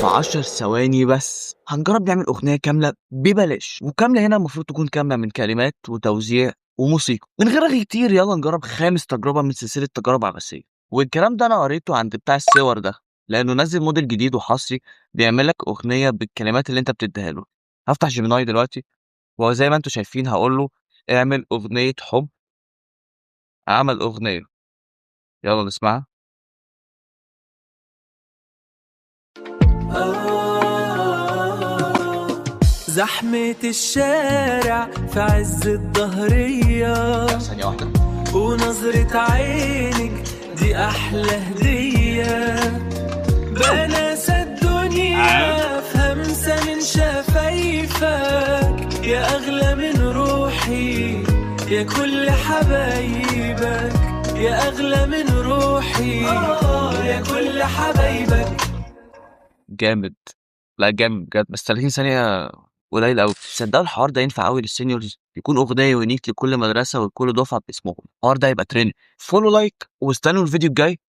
في 10 ثواني بس هنجرب نعمل أغنية كاملة ببلاش، وكاملة هنا المفروض تكون كاملة من كلمات وتوزيع وموسيقى. من غير رغي كتير يلا نجرب خامس تجربة من سلسلة تجارب عبثية. والكلام ده أنا قريته عند بتاع الصور ده، لأنه نزل موديل جديد وحصري بيعمل لك أغنية بالكلمات اللي أنت بتديها له. هفتح جيميناي دلوقتي، وهو زي ما أنتم شايفين هقول له اعمل أغنية حب. عمل أغنية، يلا نسمعها. زحمة الشارع في عز الظهرية، ثانية واحدة. ونظرة عينك دي أحلى هدية، بنسى الدنيا في همسة من شفايفك، يا أغلى من روحي يا كل حبايبك، يا أغلى من روحي يا كل حبايبك. جامد، لا جامد بجد، بس 30 ثانية قليل أوي. تصدقوا الحوار ده ينفع أوي للسينيورز، يكون أغنية يونيك لكل مدرسة ولكل دفعة باسمهم. الحوار ده هيبقى ترند. فولو لايك واستنوا الفيديو الجاي